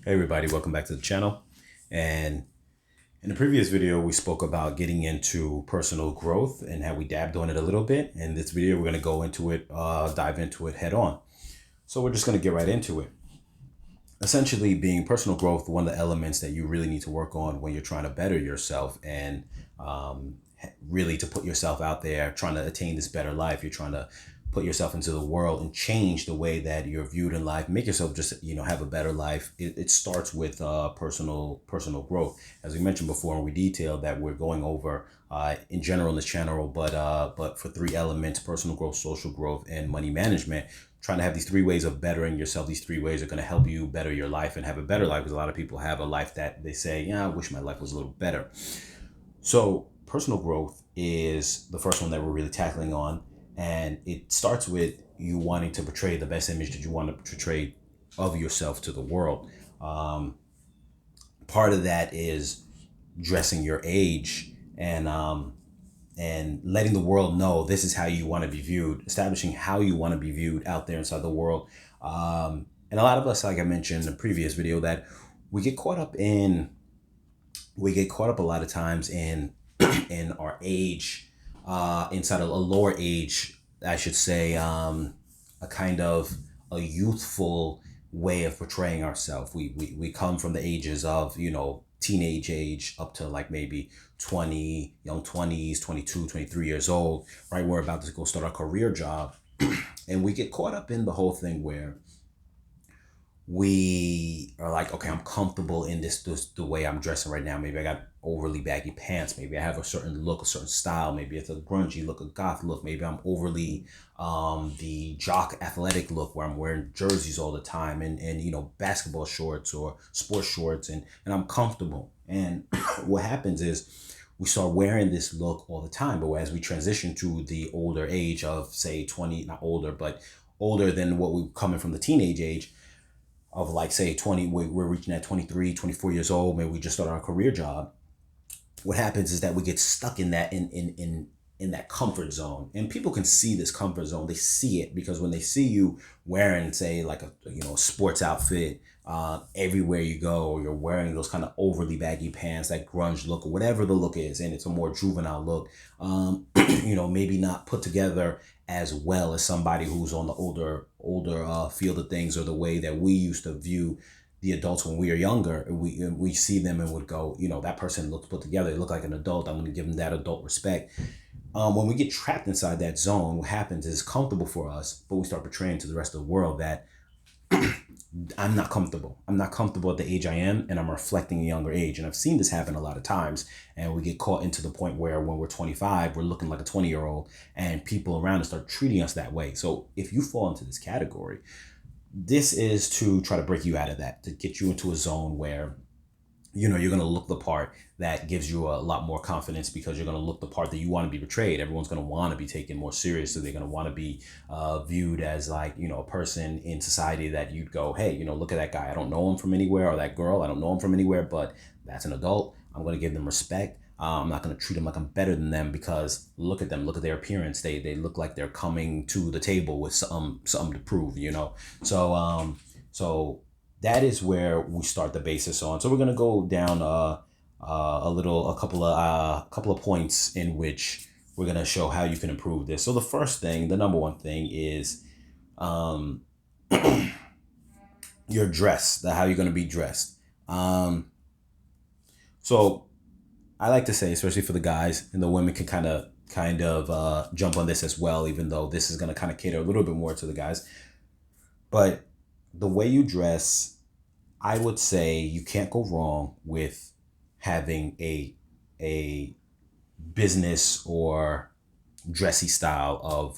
Hey everybody, welcome back to the channel. And in the previous video, we spoke about getting into personal growth and how we dabbed on it a little bit. In this video, we're going to go into it, dive into it head on. So we're just going to get right into it. Essentially, being personal growth, one of the elements that you really need to work on when you're trying to better yourself and really to put yourself out there, trying to attain this better life. You're trying to put yourself into the world and change the way that you're viewed in life, make yourself just, have a better life. It starts with personal growth. As we mentioned before, and we detailed that we're going over in general in this channel, but for three elements: personal growth, social growth, and money management. Trying to have these three ways of bettering yourself. These three ways are going to help you better your life and have a better life, because a lot of people have a life that they say, yeah, I wish my life was a little better. So personal growth is the first one that we're really tackling on. And it starts with you wanting to portray the best image that you want to portray of yourself to the world. Part of that is dressing your age and letting the world know this is how you want to be viewed, establishing how you want to be viewed out there inside the world. And a lot of us, like I mentioned in the previous video, that we get caught up a lot of times in in our age, inside of a lower age, I should say, a kind of a youthful way of portraying ourselves. We come from the ages of, teenage age up to like maybe 20, young 20s, 22, 23 years old, right? We're about to go start our career job. And we get caught up in the whole thing where we are like, okay, I'm comfortable in this the way I'm dressing right now. Maybe I got overly baggy pants. Maybe I have a certain look, a certain style. Maybe it's a grungy look, a goth look. Maybe I'm overly the jock athletic look where I'm wearing jerseys all the time and basketball shorts or sports shorts, and I'm comfortable. And what happens is we start wearing this look all the time. But as we transition to the older age of, say, 20, not older, but older than what we're coming from the teenage age, of like, say, 20, we're reaching at 23, 24 years old, maybe we just started our career job. What happens is that we get stuck in that comfort zone, and people can see this comfort zone. They see it because when they see you wearing, say, like a sports outfit, everywhere you go, you're wearing those kind of overly baggy pants, that grunge look, or whatever the look is, and it's a more juvenile look, maybe not put together as well as somebody who's on the older field of things, or the way that we used to view the adults when we were younger. We see them and would go, that person looks put together, they look like an adult, I'm going to give them that adult respect. When we get trapped inside that zone, what happens is it's comfortable for us, but we start portraying to the rest of the world that I'm not comfortable. I'm not comfortable at the age I am, and I'm reflecting a younger age. And I've seen this happen a lot of times, and we get caught into the point where when we're 25, we're looking like a 20-year-old, and people around us start treating us that way. So if you fall into this category, this is to try to break you out of that, to get you into a zone where you're going to look the part. That gives you a lot more confidence, because you're going to look the part that you want to be portrayed. Everyone's going to want to be taken more seriously. They're going to want to be viewed as like, a person in society that you'd go, hey, look at that guy. I don't know him from anywhere, or that girl, I don't know him from anywhere, but that's an adult. I'm going to give them respect. I'm not going to treat them like I'm better than them, because look at them, look at their appearance. They look like they're coming to the table with something to prove, So that is where we start the basis on. So we're going to go down a couple of points in which we're going to show how you can improve this. So the first thing, the number one thing, is your dress, how you're going to be dressed. So I like to say, especially for the guys, and the women can kind of jump on this as well, even though this is going to kind of cater a little bit more to the guys. But the way you dress, I would say you can't go wrong with having a business or dressy style of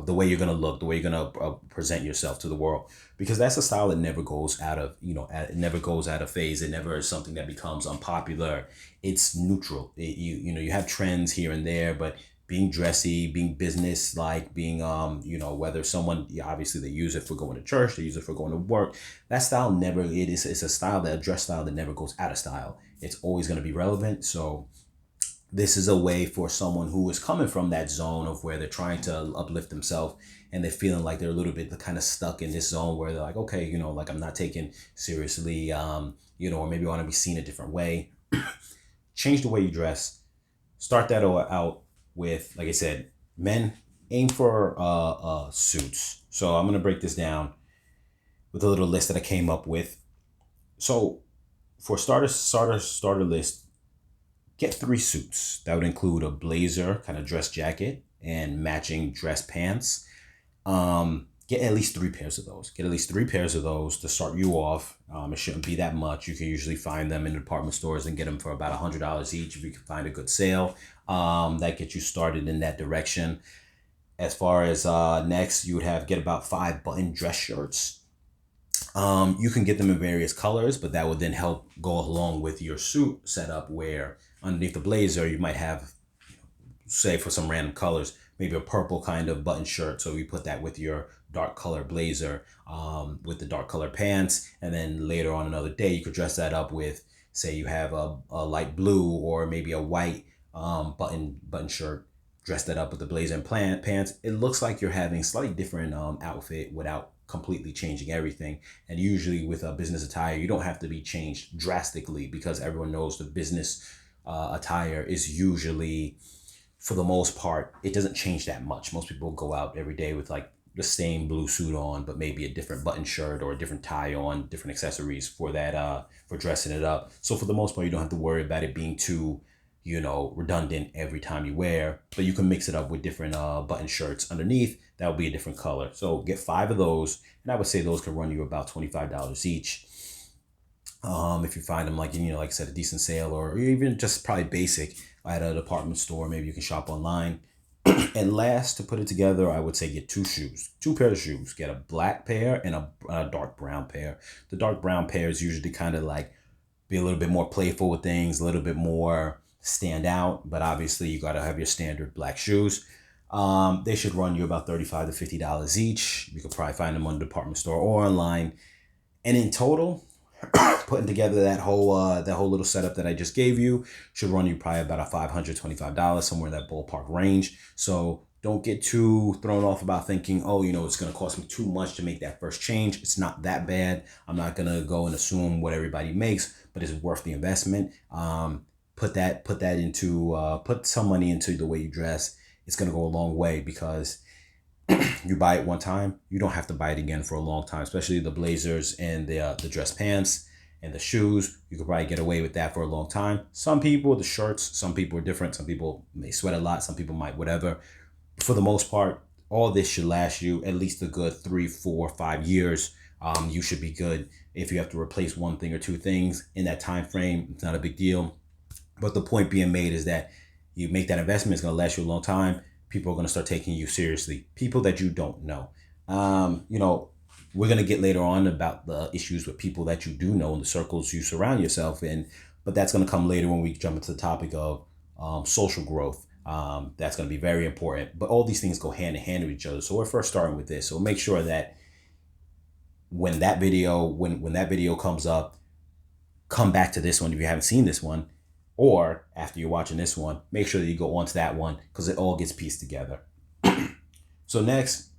the way you're going to look, the way you're going to present yourself to the world, because that's a style that never goes out of, it never goes out of phase. It never is something that becomes unpopular. It's neutral. You have trends here and there, but being dressy, being business like, being whether someone, obviously they use it for going to church, they use it for going to work. That style never, it's a style, that dress style that never goes out of style. It's always going to be relevant. So this is a way for someone who is coming from that zone of where they're trying to uplift themselves, and they're feeling like they're a little bit kind of stuck in this zone where they're like, okay, like I'm not taken seriously, or maybe I want to be seen a different way. Change the way you dress. Start that out with, like I said, men, aim for suits. So I'm going to break this down with a little list that I came up with. So for starter list, get 3 suits. That would include a blazer, kind of dress jacket, and matching dress pants. Get at least 3 pairs of those. Get at least 3 pairs of those to start you off. It shouldn't be that much. You can usually find them in department stores and get them for about $100 each if you can find a good sale. That gets you started in that direction. As far as next, you would get about 5 button dress shirts. You can get them in various colors, but that would then help go along with your suit setup, where underneath the blazer you might have, say for some random colors, maybe a purple kind of button shirt. So we put that with your dark color blazer, with the dark color pants. And then later on another day, you could dress that up with, say you have a light blue or maybe a white button shirt. Dress that up with the blazer and pants. It looks like you're having slightly different outfit without completely changing everything. And usually with a business attire, you don't have to be changed drastically, because everyone knows the business attire is usually, for the most part, it doesn't change that much. Most people go out every day with like the same blue suit on, but maybe a different button shirt or a different tie on, different accessories for that, for dressing it up. So for the most part, you don't have to worry about it being too, redundant every time you wear, but you can mix it up with different button shirts underneath. That will be a different color. So get 5 of those, and I would say those can run you about $25 each. If you find them like I said, a decent sale, or even just probably basic at a department store, maybe you can shop online. And last, to put it together, I would say get 2 pairs of shoes. Get a black pair and a dark brown pair. The dark brown pair is usually kind of like be a little bit more playful with things, a little bit more stand out, but obviously you got to have your standard black shoes. They should run you about $35 to $50 each. You could probably find them on the department store or online. And in total, putting together that whole little setup that I just gave you should run you probably about a $525, somewhere in that ballpark range. So don't get too thrown off about thinking, oh, it's going to cost me too much to make that first change. It's not that bad. I'm not going to go and assume what everybody makes, but it's worth the investment. Put some money into the way you dress. It's going to go a long way, because you buy it one time, you don't have to buy it again for a long time, especially the blazers and the dress pants and the shoes. You could probably get away with that for a long time. Some people, the shirts, some people are different. Some people may sweat a lot. Some people might whatever. For the most part, all this should last you at least a good 3, 4, 5 years. You should be good. If you have to replace 1 thing or 2 things in that time frame, it's not a big deal. But the point being made is that you make that investment, it's going to last you a long time. People are going to start taking you seriously. People that you don't know. We're going to get later on about the issues with people that you do know in the circles you surround yourself in. But that's going to come later when we jump into the topic of social growth. That's going to be very important. But all these things go hand in hand with each other. So we're first starting with this. So make sure that when that video comes up, come back to this one if you haven't seen this one. Or after you're watching this one, make sure that you go on to that one, because it all gets pieced together. So next,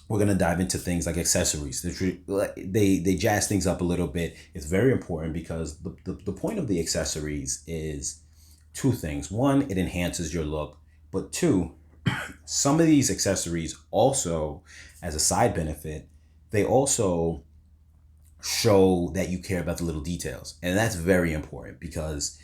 we're going to dive into things like accessories. They jazz things up a little bit. It's very important, because the point of the accessories is 2 things. 1, it enhances your look. But 2, some of these accessories also, as a side benefit, they also show that you care about the little details. And that's very important, because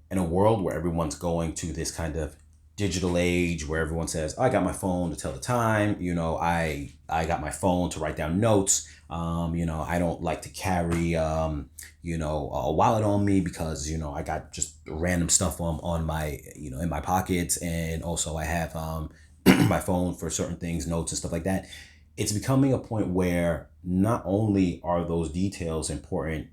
in a world where everyone's going to this kind of digital age, where everyone says, oh, I got my phone to tell the time, I got my phone to write down notes, I don't like to carry, a wallet on me, because, I got just random stuff on my, in my pockets. And also I have my phone for certain things, notes and stuff like that. It's becoming a point where not only are those details important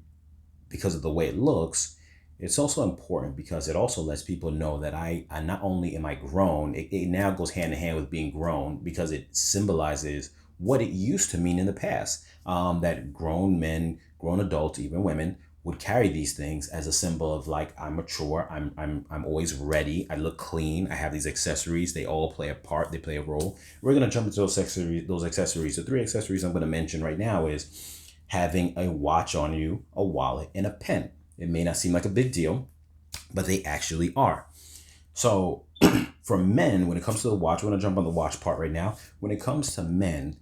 because of the way it looks, it's also important because it also lets people know that I not only am I grown, it now goes hand in hand with being grown, because it symbolizes what it used to mean in the past. That grown men, grown adults, even women, would carry these things as a symbol of like, I'm mature, I'm always ready, I look clean, I have these accessories, they all play a part, they play a role. We're gonna jump into those accessories. The three accessories I'm gonna mention right now is having a watch on you, a wallet, and a pen. It may not seem like a big deal, but they actually are. So for men, when it comes to the watch, we're gonna jump on the watch part right now. When it comes to men,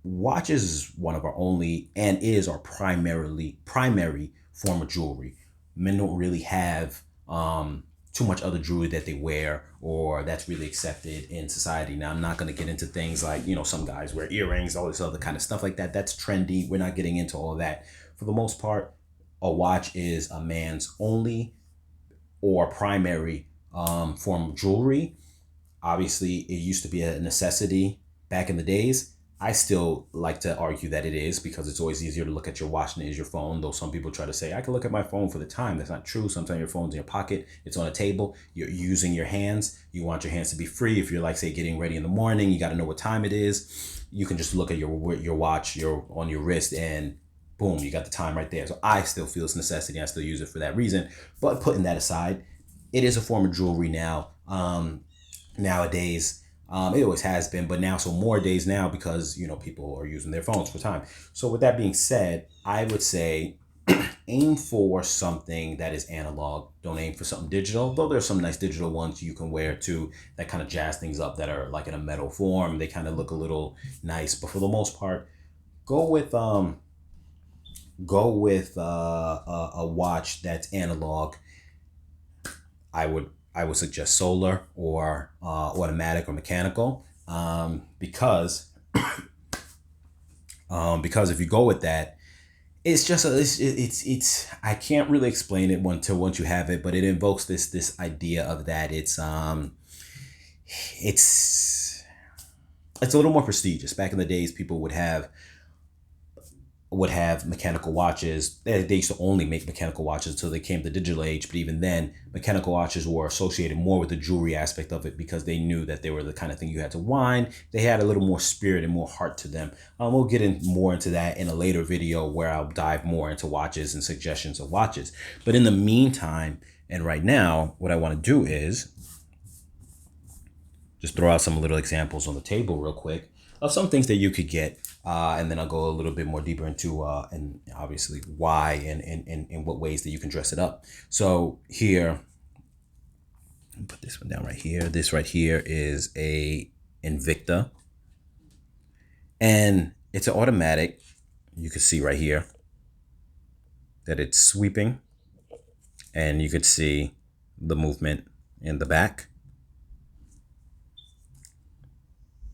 watches is one of our only and is our primary form of jewelry. Men don't really have too much other jewelry that they wear or that's really accepted in society. Now, I'm not going to get into things like, some guys wear earrings, all this other kind of stuff like that. That's trendy. We're not getting into all that. For the most part, a watch is a man's only or primary form of jewelry. Obviously, it used to be a necessity back in the days. I still like to argue that it is because it's always easier to look at your watch than it is your phone. Though some people try to say, I can look at my phone for the time. That's not true. Sometimes your phone's in your pocket. It's on a table. You're using your hands. You want your hands to be free. If you're like, say, getting ready in the morning, you got to know what time it is. You can just look at your watch, on your wrist, and boom, you got the time right there. So I still feel it's a necessity. I still use it for that reason. But putting that aside, it is a form of jewelry now. Nowadays, it always has been, but now so more days now because people are using their phones for time. So with that being said, I would say aim for something that is analog. Don't aim for something digital, though there's some nice digital ones you can wear too that kind of jazz things up that are like in a metal form. They kind of look a little nice, but for the most part, go with a watch that's analog. I would suggest solar or automatic or mechanical, because if you go with that, it's just it's I can't really explain it until once you have it, but it invokes this idea of that it's a little more prestigious. Back in the days, people would have mechanical watches. They used to only make mechanical watches until they came to the digital age. But even then, mechanical watches were associated more with the jewelry aspect of it because they knew that they were the kind of thing you had to wind. They had a little more spirit and more heart to them. We'll get more into that in a later video where I'll dive more into watches and suggestions of watches. But in the meantime, and right now, what I want to do is just throw out some little examples on the table real quick of some things that you could get. And then I'll go a little bit more deeper into and obviously why and what ways that you can dress it up. So here, put this one down right here. This right here is a Invicta, and it's an automatic. You can see right here that it's sweeping, and you could see the movement in the back.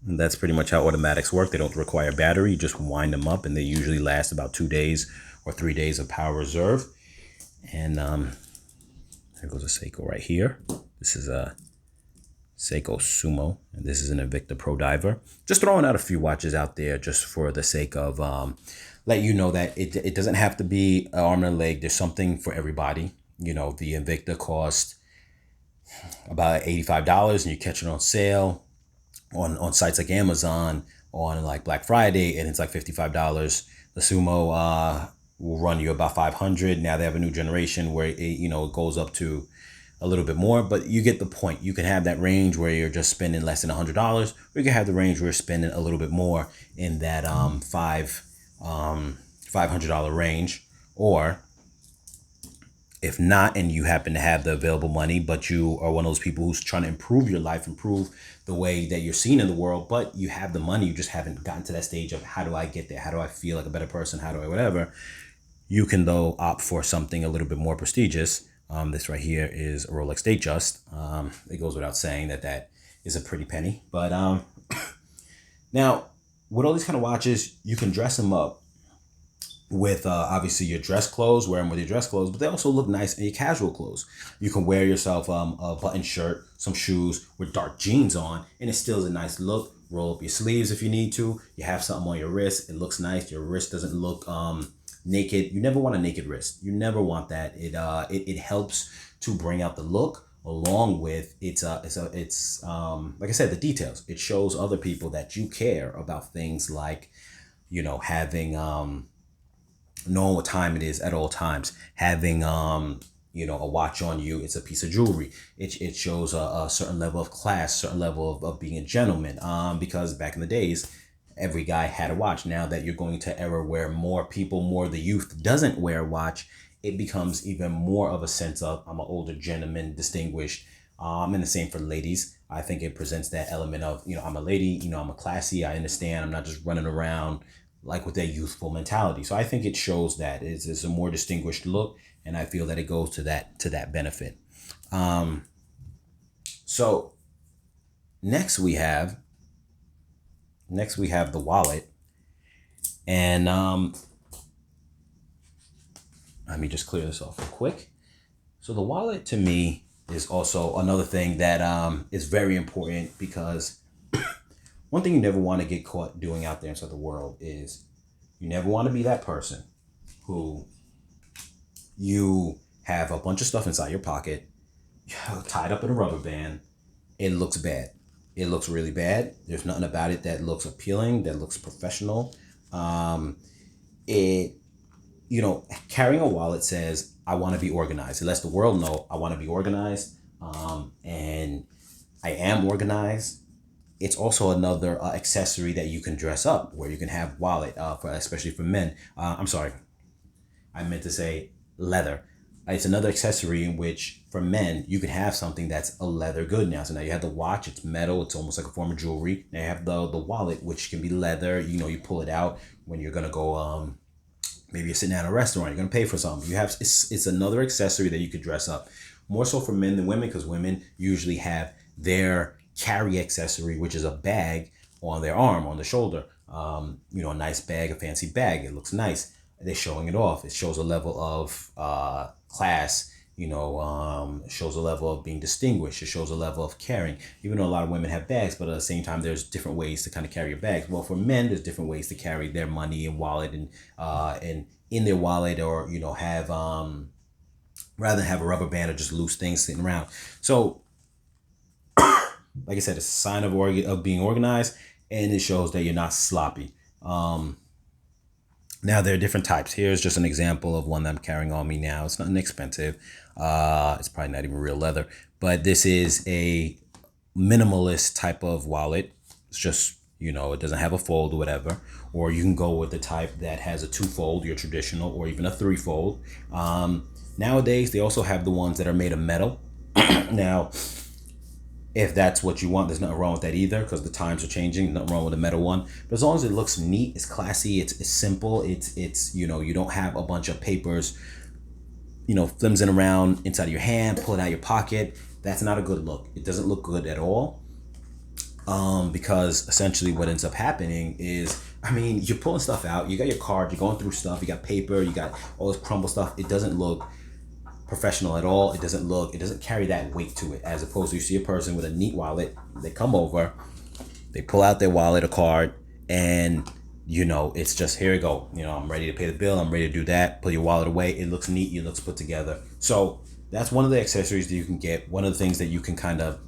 And that's pretty much how automatics work. They don't require battery. You just wind them up, and they usually last about 2 days or 3 days of power reserve. And there goes a Seiko right here. This is a Seiko Sumo, and this is an Invicta Pro Diver. Just throwing out a few watches out there just for the sake of let you know that it doesn't have to be an arm and a leg. There's something for everybody. The Invicta cost about $85, and you catch it on sale on sites like Amazon on like Black Friday, and it's like $55. The Sumo will run you about $500. Now they have a new generation where it goes up to a little bit more, but you get the point. You can have that range where you're just spending less than $100, or you can have the range where you're spending a little bit more in that $500 range. Or if not, and you happen to have the available money, but you are one of those people who's trying to improve your life, improve the way that you're seen in the world, but you have the money, you just haven't gotten to that stage of how do I get there? How do I feel like a better person? How do I whatever? You can, though, opt for something a little bit more prestigious. This right here is a Rolex Datejust. It goes without saying that is a pretty penny. But now, with all these kind of watches, you can dress them up with obviously your dress clothes, wear them with your dress clothes, but they also look nice in your casual clothes. You can wear yourself a button shirt, some shoes with dark jeans on, and it still is a nice look. Roll up your sleeves if you need to. You have something on your wrist. It looks nice. Your wrist doesn't look naked. You never want a naked wrist. You never want that. It helps to bring out the look, along with it's like I said, the details. It shows other people that you care about things like having knowing what time it is at all times, having a watch on you. It's a piece of jewelry. It shows a certain level of class, certain level of being a gentleman. Because back in the days, every guy had a watch. Now that you're going to era where more the youth doesn't wear a watch, it becomes even more of a sense of I'm an older gentleman, distinguished. And the same for ladies. I think it presents that element of, I'm a lady, I'm a classy, I understand, I'm not just running around like with that youthful mentality. So I think it shows that it's a more distinguished look, and I feel that it goes to that benefit. So next we have the wallet, and let me just clear this off real quick. So the wallet to me is also another thing that is very important, because one thing you never want to get caught doing out there inside the world is you never want to be that person who you have a bunch of stuff inside your pocket, tied up in a rubber band. It looks bad. It looks really bad. There's nothing about it that looks appealing, that looks professional. It, carrying a wallet says, I want to be organized. It lets the world know I want to be organized. And I am organized. It's also another accessory that you can dress up, where you can have wallet, especially for men. I'm sorry, I meant to say leather. It's another accessory in which for men you can have something that's a leather good now. So now you have the watch, it's metal, it's almost like a form of jewelry. Now you have the wallet, which can be leather. You pull it out when you're gonna go. Maybe you're sitting at a restaurant, you're gonna pay for something. It's another accessory that you could dress up. More so for men than women, because women usually have their carry accessory, which is a bag on their arm, on the shoulder. A nice bag, a fancy bag. It looks nice. They're showing it off. It shows a level of class. It shows a level of being distinguished. It shows a level of caring. Even though a lot of women have bags, but at the same time, there's different ways to kind of carry your bags. Well, for men, there's different ways to carry their money and wallet, and in their wallet, or have rather than have a rubber band or just loose things sitting around. So, like I said, it's a sign of being organized, and it shows that you're not sloppy. Now there are different types. Here's just an example of one that I'm carrying on me now. It's not inexpensive. It's probably not even real leather, but this is a minimalist type of wallet. It's just, it doesn't have a fold or whatever. Or you can go with the type that has a 2-fold, your traditional, or even a 3-fold. Nowadays, they also have the ones that are made of metal. Now, if that's what you want, there's nothing wrong with that either, because the times are changing. Nothing wrong with a metal one, but as long as it looks neat, it's classy, it's simple, it's you don't have a bunch of papers, flimsing around inside of your hand, pull it out of your pocket. That's not a good look. It doesn't look good at all. Because essentially what ends up happening is, you're pulling stuff out. You got your card. You're going through stuff. You got paper. You got all this crumble stuff. It doesn't look professional at all. It doesn't carry that weight to it, as opposed to you see a person with a neat wallet. They come over, they pull out their wallet, a card, and it's just, here you go. I'm ready to pay the bill. I'm ready to do that. Put your wallet away. It looks neat. It looks put together. So that's one of the accessories that you can get. One of the things that you can kind of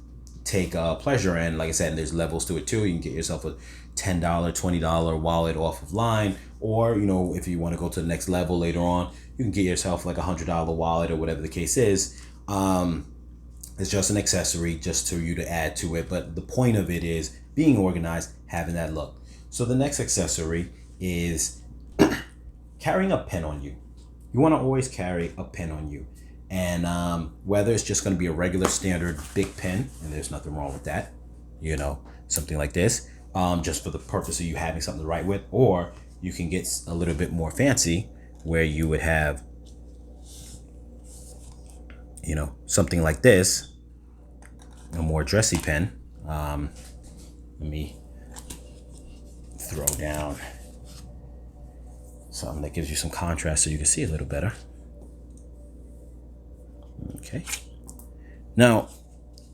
take pleasure in. Like I said, there's levels to it too. You can get yourself a $10, $20 wallet off of line, or if you want to go to the next level later on, you can get yourself like $100 wallet or whatever the case is. It's just an accessory just to you to add to it, but the point of it is being organized, having that look. So the next accessory is carrying a pen on you. You want to always carry a pen on you. And whether it's just going to be a regular standard big pen, and there's nothing wrong with that, something like this, just for the purpose of you having something to write with, or you can get a little bit more fancy, where you would have, something like this, a more dressy pen. Let me throw down something that gives you some contrast so you can see a little better. Okay. Now,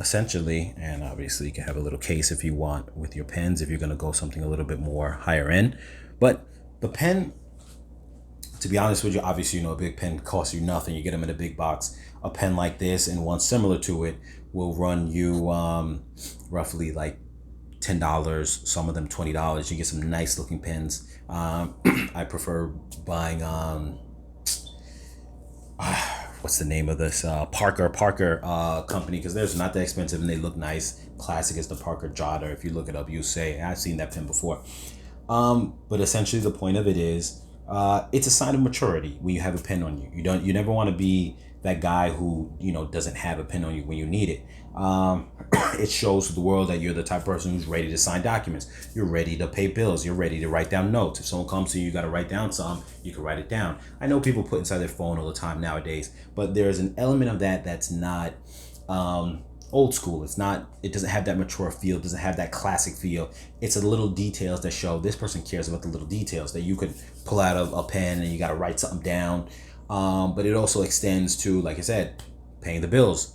essentially, and obviously you can have a little case if you want with your pens, if you're going to go something a little bit more higher end. But the pen, to be honest with you, obviously, a big pen costs you nothing. You get them in a big box. A pen like this and one similar to it will run you roughly like $10, some of them $20. You get some nice looking pens. I prefer buying what's the name of this Parker company, because there's not that expensive and they look nice. Classic is the Parker Jotter. If you look it up, you say I've seen that pen before. But essentially the point of it is, it's a sign of maturity when you have a pen on you. You never want to be that guy who, doesn't have a pen on you when you need it. It shows to the world that you're the type of person who's ready to sign documents. You're ready to pay bills. You're ready to write down notes. If someone comes to you, you got to write down some, you can write it down. I know people put inside their phone all the time nowadays, but there's an element of that that's not, old school. It doesn't have that mature feel, doesn't have that classic feel. It's the little details that show this person cares about the little details, that you could pull out a pen and you got to write something down. But it also extends to, like I said, paying the bills.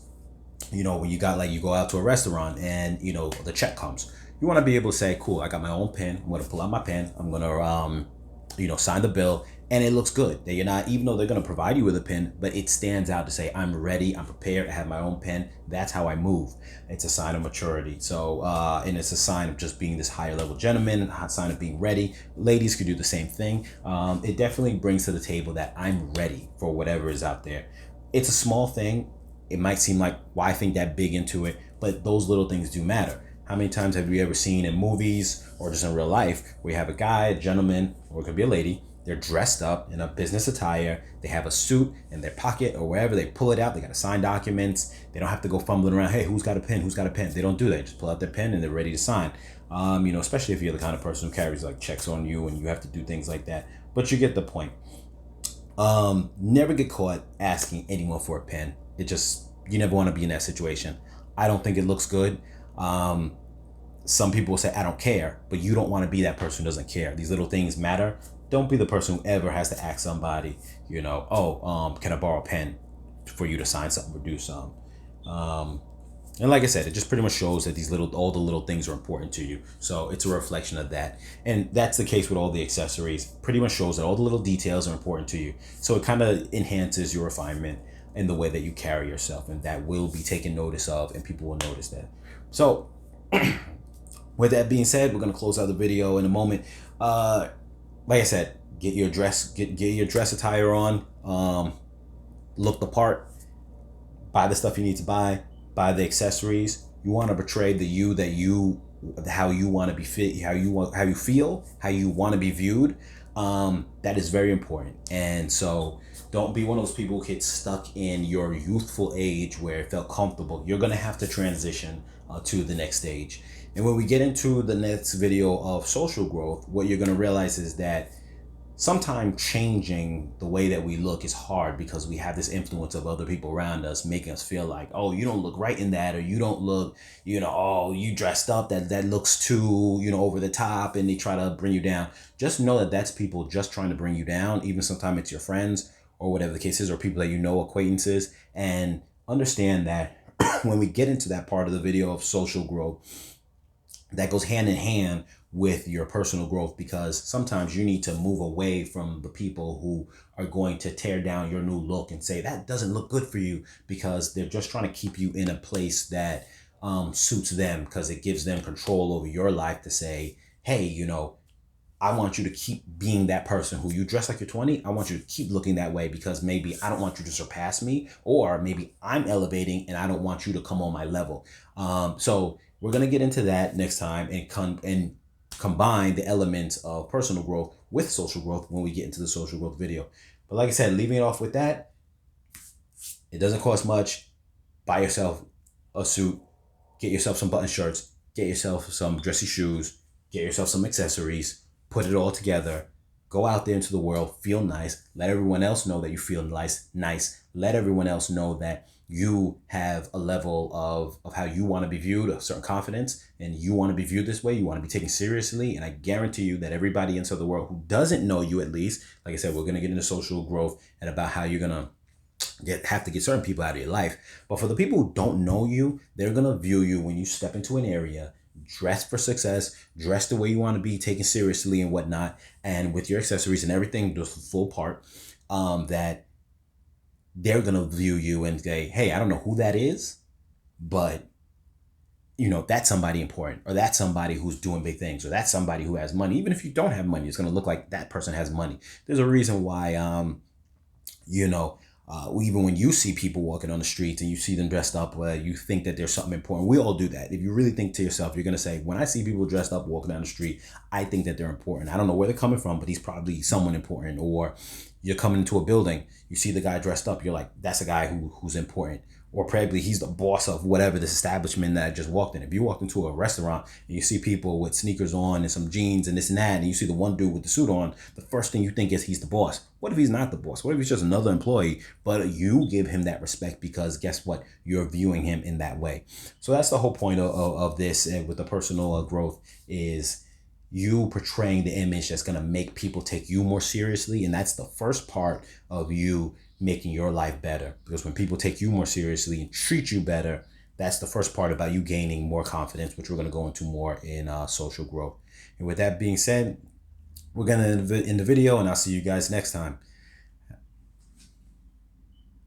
When you go out to a restaurant and, the check comes, you want to be able to say, cool, I got my own pen. I'm going to pull out my pen. I'm going to, sign the bill. And it looks good that you're not, even though they're going to provide you with a pen, but it stands out to say, I'm ready, I'm prepared, I have my own pen. That's how I move. It's a sign of maturity. So, and it's a sign of just being this higher level gentleman, a sign of being ready. Ladies could do the same thing. It definitely brings to the table that I'm ready for whatever is out there. It's a small thing. It might seem like, why think that big into it? But those little things do matter. How many times have you ever seen in movies or just in real life where you have a guy, a gentleman, or it could be a lady, they're dressed up in a business attire, they have a suit in their pocket or wherever, they pull it out, they got to sign documents, they don't have to go fumbling around, hey, who's got a pen? They don't do that. They just pull out their pen and they're ready to sign. Especially if you're the kind of person who carries like checks on you and you have to do things like that. But you get the point. Never get caught asking anyone for a pen. You never want to be in that situation. I don't think it looks good. Some people will say, I don't care, but you don't want to be that person who doesn't care. These little things matter. Don't be the person who ever has to ask somebody, can I borrow a pen for you to sign something or do something? And like I said, it just pretty much shows that all the little things are important to you. So it's a reflection of that. And that's the case with all the accessories. Pretty much shows that all the little details are important to you. So it kind of enhances your refinement in the way that you carry yourself. And that will be taken notice of and people will notice that. So with that being said, we're going to close out the video in a moment. Like I said, get your dress attire on, look the part, buy the stuff you need to buy the accessories. You want to portray how you want to be fit, how you feel, how you want to be viewed. That is very important. And so don't be one of those people who get stuck in your youthful age where it felt comfortable. You're going to have to transition to the next stage. And when we get into the next video of social growth, what you're going to realize is that sometimes changing the way that we look is hard because we have this influence of other people around us making us feel like, oh, you don't look right in that, or you don't look, oh, you dressed up, that looks too, over the top, and they try to bring you down. Just know that that's people just trying to bring you down. Even sometimes it's your friends or whatever the case is, or people that acquaintances, and understand that when we get into that part of the video of social growth, that goes hand in hand with your personal growth, because sometimes you need to move away from the people who are going to tear down your new look and say that doesn't look good for you, because they're just trying to keep you in a place that suits them, because it gives them control over your life to say, hey, I want you to keep being that person who you dress like you're 20. I want you to keep looking that way because maybe I don't want you to surpass me, or maybe I'm elevating and I don't want you to come on my level. So we're going to get into that next time and combine the elements of personal growth with social growth when we get into the social growth video. But like I said, leaving it off with that, it doesn't cost much. Buy yourself a suit, get yourself some button shirts, get yourself some dressy shoes, get yourself some accessories, put it all together, go out there into the world, feel nice, let everyone else know that you feel nice, let everyone else know that you have a level of how you want to be viewed, a certain confidence, and you want to be viewed this way, you want to be taken seriously. And I guarantee you that everybody inside the world who doesn't know you, at least, like I said, we're going to get into social growth and about how you're going to have to get certain people out of your life. But for the people who don't know you, they're going to view you when you step into an area, dress for success, dress the way you want to be taken seriously and whatnot, and with your accessories and everything, just the full part, that they're going to view you and say, hey, I don't know who that is, but that's somebody important, or that's somebody who's doing big things, or that's somebody who has money. Even if you don't have money, it's going to look like that person has money. There's a reason why, you know, even when you see people walking on the streets and you see them dressed up, you think that there's something important. We all do that. If you really think to yourself, you're going to say, when I see people dressed up walking down the street, I think that they're important. I don't know where they're coming from, but he's probably someone important. Or you're coming into a building, you see the guy dressed up, you're like, that's a guy who's important. Or probably he's the boss of whatever this establishment that I just walked in. If you walked into a restaurant and you see people with sneakers on and some jeans and this and that, and you see the one dude with the suit on, the first thing you think is he's the boss. What if he's not the boss? What if he's just another employee? But you give him that respect because guess what? You're viewing him in that way. So that's the whole point of this with the personal growth is you portraying the image that's going to make people take you more seriously. And that's the first part of you making your life better. Because when people take you more seriously and treat you better, that's the first part about you gaining more confidence, which we're going to go into more in social growth. And with that being said, we're going to end the video, and I'll see you guys next time.